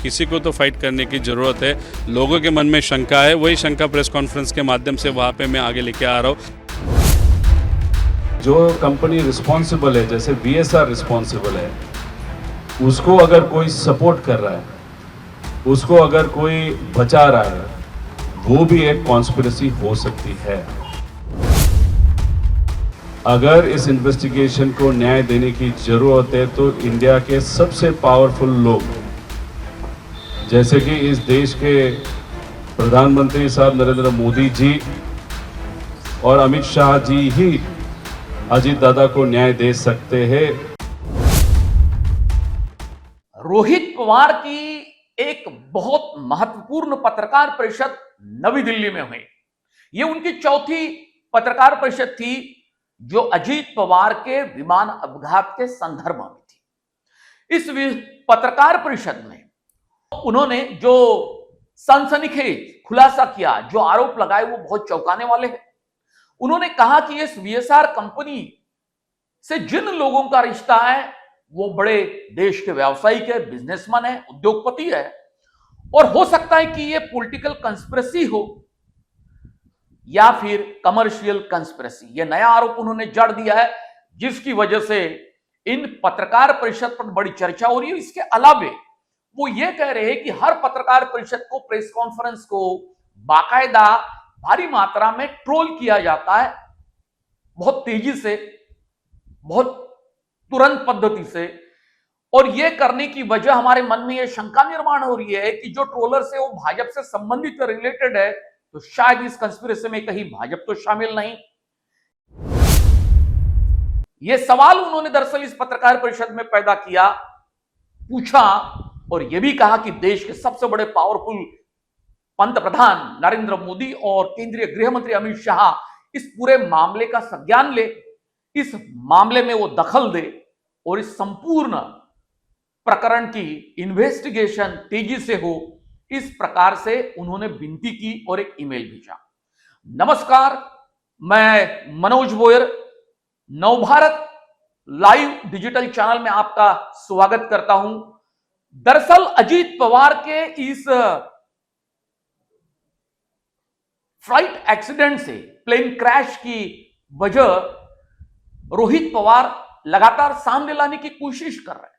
किसी को तो फाइट करने की ज़रूरत है। लोगों के मन में शंका है, वही शंका प्रेस कॉन्फ्रेंस के माध्यम से वहाँ पे मैं आगे लेके आ रहा हूँ। जो कंपनी रिस्पॉन्सिबल है, जैसे VSR रिस्पॉन्सिबल है, उसको अगर कोई सपोर्ट कर रहा है, उसको अगर कोई बचा रहा है, वो भी एक कॉन्स्पिरेसी हो सकती है। अगर इस इन्वेस्टिगेशन को न्याय देने की जरूरत है तो इंडिया के सबसे पावरफुल लोग, जैसे कि इस देश के प्रधानमंत्री साहब नरेंद्र मोदी जी और अमित शाह जी ही अजीत दादा को न्याय दे सकते हैं। रोहित पवार की एक बहुत महत्वपूर्ण पत्रकार परिषद नवी दिल्ली में हुई। यह उनकी चौथी पत्रकार परिषद थी जो अजीत पवार के विमान अपघात के संदर्भ में थी। इस पत्रकार परिषद में उन्होंने जो सनसनीखेज खुलासा किया, जो आरोप लगाए, वो बहुत चौंकाने वाले हैं। उन्होंने कहा कि इस VSR कंपनी से जिन लोगों का रिश्ता है वो बड़े देश के व्यवसायिक है, बिजनेसमैन है, उद्योगपति है, और हो सकता है कि ये पॉलिटिकल कंस्पिरेसी हो या फिर कमर्शियल कंस्पिरेसी। ये नया आरोप उन्होंने जड़ दिया है, जिसकी वजह से इन पत्रकार परिषद पर बड़ी चर्चा हो रही है। इसके अलावे वो ये कह रहे हैं कि हर पत्रकार परिषद को, प्रेस कॉन्फ्रेंस को बाकायदा भारी मात्रा में ट्रोल किया जाता है, बहुत तेजी से, बहुत तुरंत पद्धति से, और यह करने की वजह हमारे मन में यह शंका निर्माण हो रही है कि जो ट्रोलर्स है वो भाजपा से संबंधित रिलेटेड है, तो शायद इस कंस्पिरेसी में कहीं भाजपा तो शामिल नहीं। यह सवाल उन्होंने दरअसल इस पत्रकार परिषद में पैदा किया, पूछा, और यह भी कहा कि देश के सबसे बड़े पावरफुल पंतप्रधान नरेंद्र मोदी और केंद्रीय गृह मंत्री अमित शाह इस पूरे मामले का संज्ञान ले, इस मामले में वो दखल दे और इस संपूर्ण प्रकरण की इन्वेस्टिगेशन तेजी से हो, इस प्रकार से उन्होंने विनती की और एक ईमेल भेजा। नमस्कार, मैं Manoj Boyar Navbharat live digital channel में आपका स्वागत करता हूं। दरअसल अजीत पवार के इस फ्लाइट एक्सीडेंट से, प्लेन क्रैश की वजह रोहित पवार लगातार सामने लाने की कोशिश कर रहे हैं।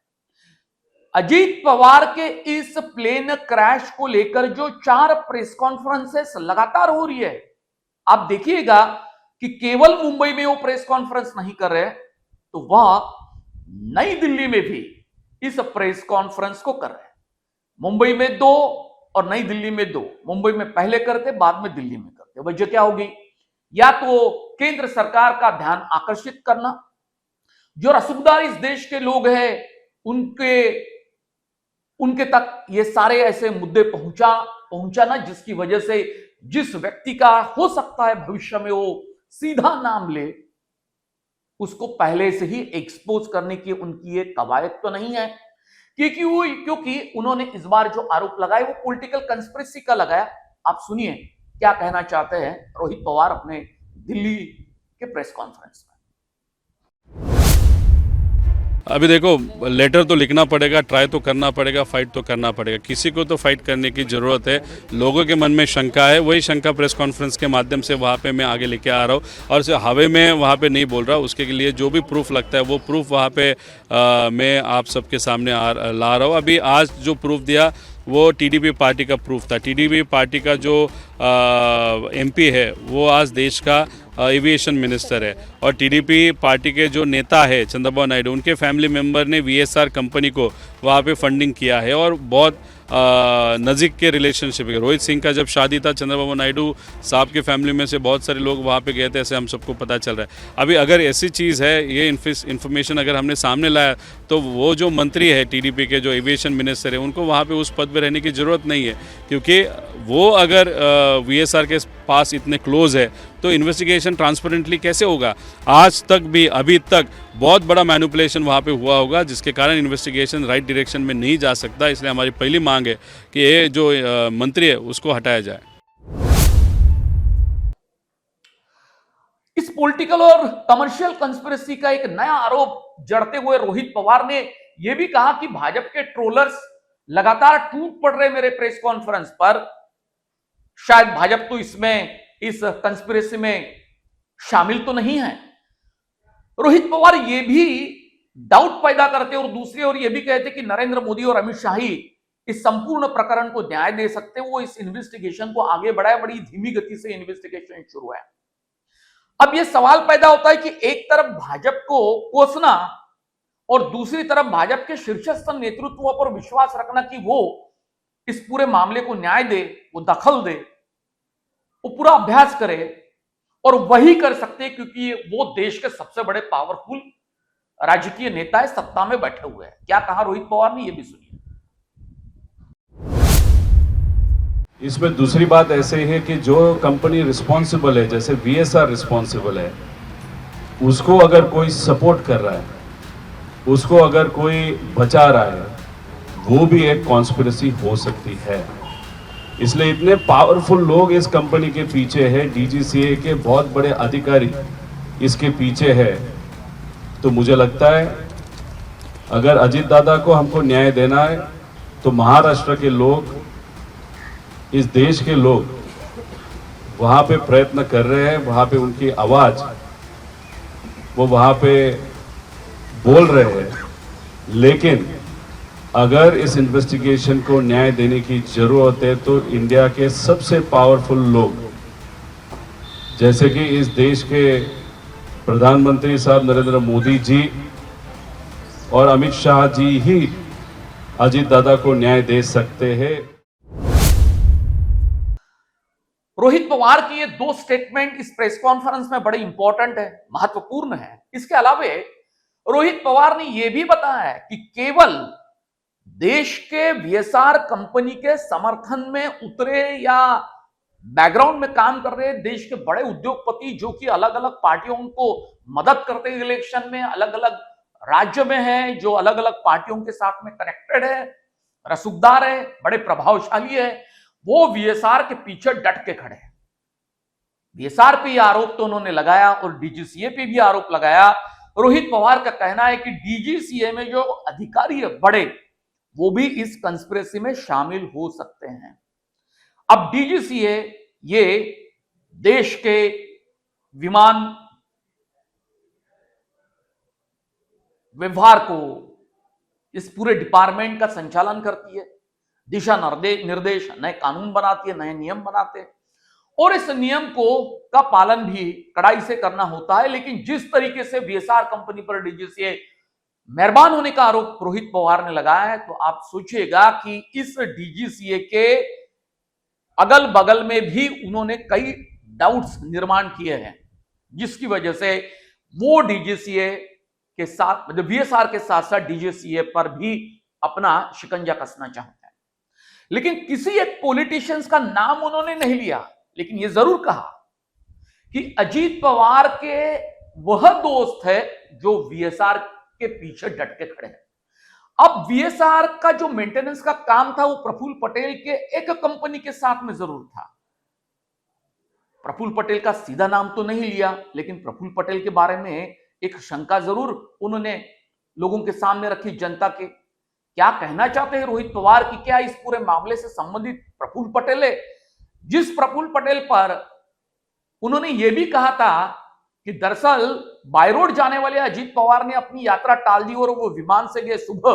अजीत पवार के इस प्लेन क्रैश को लेकर जो 4 प्रेस कॉन्फ्रेंसेस लगातार हो रही है, आप देखिएगा कि केवल मुंबई में वो प्रेस कॉन्फ्रेंस नहीं कर रहे, तो वह नई दिल्ली में भी इस प्रेस कॉन्फ्रेंस को कर रहे हैं। मुंबई में 2 और नई दिल्ली में 2। मुंबई में पहले करते, बाद में दिल्ली में करते। वजह क्या होगी? या तो केंद्र सरकार का ध्यान आकर्षित करना, जो रसूखदार इस देश के लोग हैं उनके तक ये सारे ऐसे मुद्दे पहुंचाना, जिसकी वजह से जिस व्यक्ति का हो सकता है भविष्य में वो सीधा नाम ले, उसको पहले से ही एक्सपोज करने की उनकी एक कवायद तो नहीं है, क्योंकि उन्होंने इस बार जो आरोप लगाए वो पॉलिटिकल कंस्पिरेसी का लगाया। आप सुनिए क्या कहना चाहते हैं रोहित पवार अपने दिल्ली के प्रेस कॉन्फ्रेंस में। अभी देखो, लेटर तो लिखना पड़ेगा, ट्राई तो करना पड़ेगा, फाइट तो करना पड़ेगा। किसी को तो फाइट करने की ज़रूरत है। लोगों के मन में शंका है, वही शंका प्रेस कॉन्फ्रेंस के माध्यम से वहाँ पे मैं आगे लेके आ रहा हूँ। और सिर्फ हवे में वहाँ पे नहीं बोल रहा, उसके लिए जो भी प्रूफ लगता है वो प्रूफ वहाँ पे मैं आप सबके सामने ला रहा हूँ। अभी आज जो प्रूफ दिया वो TDP पार्टी का प्रूफ था। TDP पार्टी का जो MP है वो आज देश का एविएशन मिनिस्टर है, और TDP पार्टी के जो नेता है चंद्रबाबू नायडू, उनके फैमिली मेंबर ने VSR कंपनी को वहाँ पे फंडिंग किया है, और बहुत नज़दीक के रिलेशनशिप है। रोहित सिंह का जब शादी था, चंद्रबाबू नायडू साहब के फैमिली में से बहुत सारे लोग वहाँ पे गए थे, ऐसे हम सबको पता चल रहा है। अभी अगर ऐसी चीज़ है, ये इन्फॉर्मेशन अगर हमने सामने लाया, तो वो जो मंत्री है TDP के, जो एविएशन मिनिस्टर है, उनको वहाँ पे उस पद पे रहने की ज़रूरत नहीं है, क्योंकि वो अगर VSR के पास इतने क्लोज है तो इन्वेस्टिगेशन ट्रांसपेरेंटली कैसे होगा? आज तक भी, अभी तक बहुत बड़ा मैनिपुलेशन वहाँ पे हुआ होगा, जिसके कारण इन्वेस्टिगेशन राइट डायरेक्शन में नहीं जा सकता। इसलिए हमारी पहली मांग है कि ये जो मंत्री है उसको हटाया जाए। इस पॉलिटिकल और कमर्शियल कंस्पिरेसी का एक नया आरोप जड़ते हुए रोहित पवार ने यह भी कहा कि भाजपा के ट्रोलर्स लगातार टूट पड़ रहे मेरे प्रेस कॉन्फ्रेंस पर। शायद भाजपा तो इसमें, इस कंस्पिरेसी में शामिल तो नहीं है। रोहित पवार ये भी डाउट पैदा करते और दूसरी ओर ये भी कहते कि नरेंद्र मोदी और अमित शाह ही इस संपूर्ण प्रकरण को न्याय दे सकते, वो इस इन्वेस्टिगेशन को आगे बढ़ाए। बड़ी धीमी गति से इन्वेस्टिगेशन शुरू है। अब यह सवाल पैदा होता है कि एक तरफ भाजपा को कोसना और दूसरी तरफ भाजपा के शीर्षस्थ नेतृत्व पर विश्वास रखना कि वो इस पूरे मामले को न्याय दे, वो दखल दे, वो पूरा अभ्यास करे, और वही कर सकते हैं क्योंकि वो देश के सबसे बड़े पावरफुल राजकीय नेता है, सत्ता में बैठे हुए हैं। क्या कहा रोहित पवार ने, ये भी सुनिए। इसमें दूसरी बात ऐसे है कि जो कंपनी रिस्पॉन्सिबल है, जैसे वीएसआर रिस्पॉन्सिबल है, उसको अगर कोई सपोर्ट कर रहा है, उसको अगर कोई बचा रहा है, वो भी एक कॉन्स्पिरेसी हो सकती है। इसलिए इतने पावरफुल लोग इस कंपनी के पीछे है, डीजीसीए के बहुत बड़े अधिकारी इसके पीछे है। तो मुझे लगता है अगर अजीत दादा को हमको न्याय देना है तो महाराष्ट्र के लोग, इस देश के लोग वहां पे प्रयत्न कर रहे हैं, वहां पे उनकी आवाज वो वहां पे बोल रहे हैं। लेकिन अगर इस इन्वेस्टिगेशन को न्याय देने की जरूरत है तो इंडिया के सबसे पावरफुल लोग, जैसे कि इस देश के प्रधानमंत्री साहब नरेंद्र मोदी जी और अमित शाह जी ही अजीत दादा को न्याय दे सकते हैं। रोहित पवार की ये दो स्टेटमेंट इस प्रेस कॉन्फ्रेंस में बड़े इंपॉर्टेंट है, महत्वपूर्ण है। इसके अलावा रोहित पवार ने यह भी बताया है कि केवल देश के वीएसआर कंपनी के समर्थन में उतरे या बैकग्राउंड में काम कर रहे देश के बड़े उद्योगपति, जो कि अलग अलग पार्टियों को मदद करते हैं इलेक्शन में, अलग अलग राज्य में हैं, जो अलग अलग पार्टियों के साथ में कनेक्टेड है, रसूखदार है, बड़े प्रभावशाली है, वो वीएसआर के पीछे डट के खड़े हैं। वीएसआर पे आरोप तो उन्होंने लगाया और डीजीसीए पे भी आरोप लगाया। रोहित पवार का कहना है कि डीजीसीए में जो अधिकारी है बड़े, वो भी इस कंस्पिरेसी में शामिल हो सकते हैं। अब डीजीसीए ये देश के विमान व्यवहार को, इस पूरे डिपार्टमेंट का संचालन करती है, दिशा निर्देश, नए कानून बनाती है, नए नियम बनाते हैं, और इस नियम को का पालन भी कड़ाई से करना होता है। लेकिन जिस तरीके से वीएसआर कंपनी पर डीजीसीए मेहरबान होने का आरोप रोहित पवार ने लगाया है, तो आप सोचिएगा कि इस डीजीसीए के अगल बगल में भी उन्होंने कई डाउट्स निर्माण किए हैं, जिसकी वजह से वो डीजीसीए के साथ, मतलब वीएसआर के साथ साथ डीजीसीए पर भी अपना शिकंजा कसना चाहते हैं। लेकिन किसी एक पॉलिटिशियंस का नाम उन्होंने नहीं लिया, लेकिन यह जरूर कहा कि अजीत पवार के वह दोस्त है जो वीएसआर के पीछे डट के खड़े हैं। अब वीएसआर का जो मेंटेनेंस का काम था वो प्रफुल्ल पटेल के एक कंपनी के साथ में जरूर था। प्रफुल्ल पटेल का सीधा नाम तो नहीं लिया, लेकिन प्रफुल्ल पटेल के बारे में एक शंका जरूर उन्होंने लोगों के सामने रखी, जनता के। क्या कहना चाहते हैं रोहित पवार की, क्या इस पूरे मामले से संबंधित प्रफुल्ल पटेल है? जिस प्रफुल्ल पटेल पर उन्होंने यह भी कहा था कि दरअसल बाय रोड जाने वाले अजीत पवार ने अपनी यात्रा टाल दी और वो विमान से गए सुबह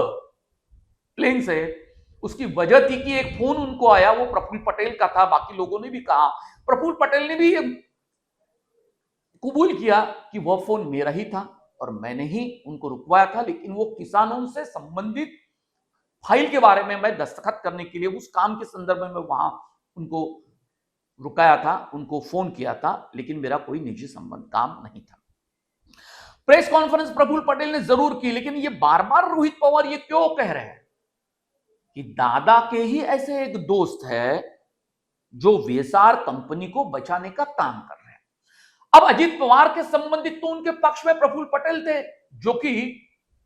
प्लेन से। उसकी वजह थी कि एक फोन उनको आया, वो प्रफुल्ल पटेल का था। बाकी लोगों ने भी कहा, प्रफुल्ल पटेल ने भी कबूल किया कि वह फोन मेरा ही था और मैंने ही उनको रुकवाया था। लेकिन वो किसानों से संबंधित फाइल के बारे में मैं दस्तखत करने के लिए उस काम के संदर्भ में वहां उनको रुकाया था, उनको फोन किया था, लेकिन मेरा कोई निजी संबंध काम नहीं था। प्रेस कॉन्फ्रेंस प्रफुल्ल पटेल ने जरूर की, लेकिन ये बार बार रोहित पवार ये क्यों कह रहे हैं कि दादा के ही ऐसे एक दोस्त है जो वीएसआर कंपनी को बचाने का काम कर रहे हैं। अब अजीत पवार के संबंधित तो उनके पक्ष में प्रफुल्ल पटेल थे, जो कि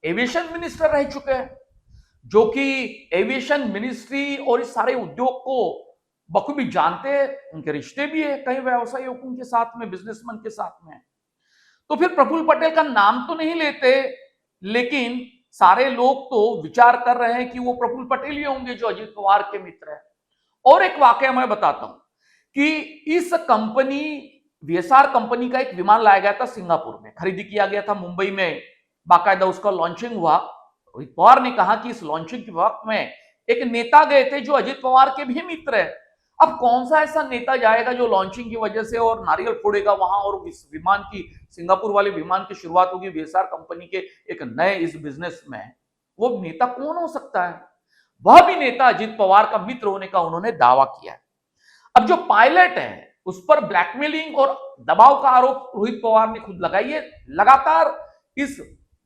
एविएशन मिनिस्टर रह चुके हैं, जो कि एविएशन मिनिस्ट्री और इस सारे उद्योग को बखूबी जानते हैं, उनके रिश्ते भी है कई व्यवसायियों के साथ में, बिजनेसमैन के साथ में। तो फिर प्रफुल्ल पटेल का नाम तो नहीं लेते, लेकिन सारे लोग तो विचार कर रहे हैं कि वो प्रफुल्ल पटेल ही होंगे जो अजीत पवार के मित्र हैं। और एक वाकया मैं बताता हूं कि इस कंपनी वीएसआर कंपनी का एक विमान लाया गया था सिंगापुर में, खरीदी किया गया था मुंबई में, बाकायदा उसका लॉन्चिंग हुआ। रोहित पवार ने कहा कि इस लॉन्चिंग के वक्त में एक नेता गए थे जो अजीत पवार के भी मित्र है। अब कौन सा ऐसा नेता जाएगा जो लॉन्चिंग की वजह से और नारियल फोड़ेगा वहां, और इस विमान की, सिंगापुर वाले विमान की शुरुआत होगी वीएसआर कंपनी के एक नए इस बिजनेस में। वो नेता कौन हो सकता है? वह भी नेता अजीत पवार का मित्र होने का उन्होंने दावा किया है। अब जो पायलट है उस पर ब्लैकमेलिंग और दबाव का आरोप रोहित पवार ने खुद लगाई है। लगातार इस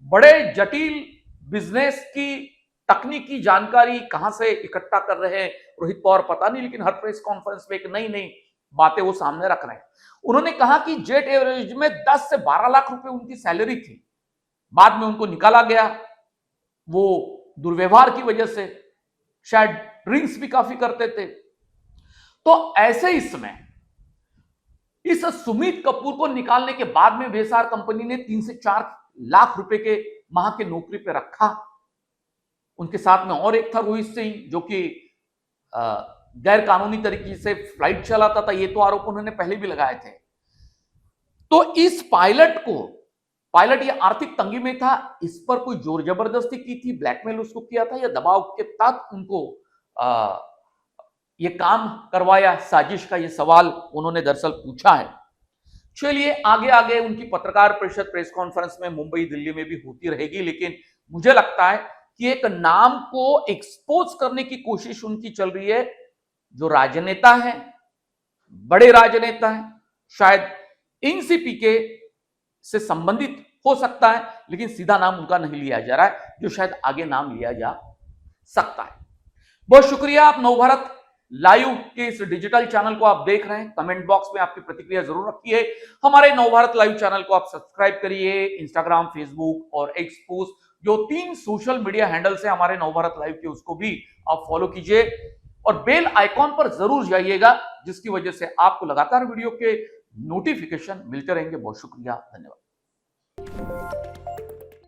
बड़े जटिल बिजनेस की तकनीकी जानकारी कहां से इकट्ठा कर रहे हैं रोहित पवार पता नहीं, लेकिन हर प्रेस कॉन्फ्रेंस में एक नई नई बातें वो सामने रख रहे हैं। उन्होंने कहा कि जेट एयरवेज में 10 से 12 लाख रुपए उनकी सैलरी थी, बाद में उनको निकाला गया वो दुर्व्यवहार की वजह से, शायद ड्रिंक्स भी काफी करते थे। तो ऐसे इसमें इस सुमित कपूर को निकालने के बाद में वीएसआर कंपनी ने 3 से 4 लाख रुपए के माह के नौकरी पे रखा। उनके साथ में और एक था रोहित सिंह जो कि गैर कानूनी तरीके से फ्लाइट चलाता था, ये तो आरोप उन्होंने पहले भी लगाए थे। तो इस पायलट ये आर्थिक तंगी में था, इस पर कोई जोर जबरदस्ती की थी, ब्लैकमेल उसको किया था या दबाव के तहत उनको ये काम करवाया, साजिश का ये सवाल उन्होंने दरअसल पूछा है। चलिए आगे आगे उनकी पत्रकार परिषद, प्रेस कॉन्फ्रेंस में मुंबई दिल्ली में भी होती रहेगी, लेकिन मुझे लगता है कि एक नाम को एक्सपोज करने की कोशिश उनकी चल रही है। जो राजनेता हैं, बड़े राजनेता हैं, शायद एनसीपी से संबंधित हो सकता है, लेकिन सीधा नाम उनका नहीं लिया जा रहा है, जो शायद आगे नाम लिया जा सकता है। बहुत शुक्रिया, आप नवभारत लाइव के इस डिजिटल चैनल को आप देख रहे हैं। कमेंट बॉक्स में आपकी प्रतिक्रिया जरूर रखिए। हमारे नवभारत लाइव चैनल को आप सब्सक्राइब करिए। इंस्टाग्राम, फेसबुक और एक्स पोस्ट, जो 3 सोशल मीडिया हैंडल्स हैं हमारे नवभारत लाइव के, उसको भी आप फॉलो कीजिए और बेल आइकॉन पर जरूर जाइएगा, जिसकी वजह से आपको लगातार वीडियो के नोटिफिकेशन मिलते रहेंगे। बहुत शुक्रिया, धन्यवाद।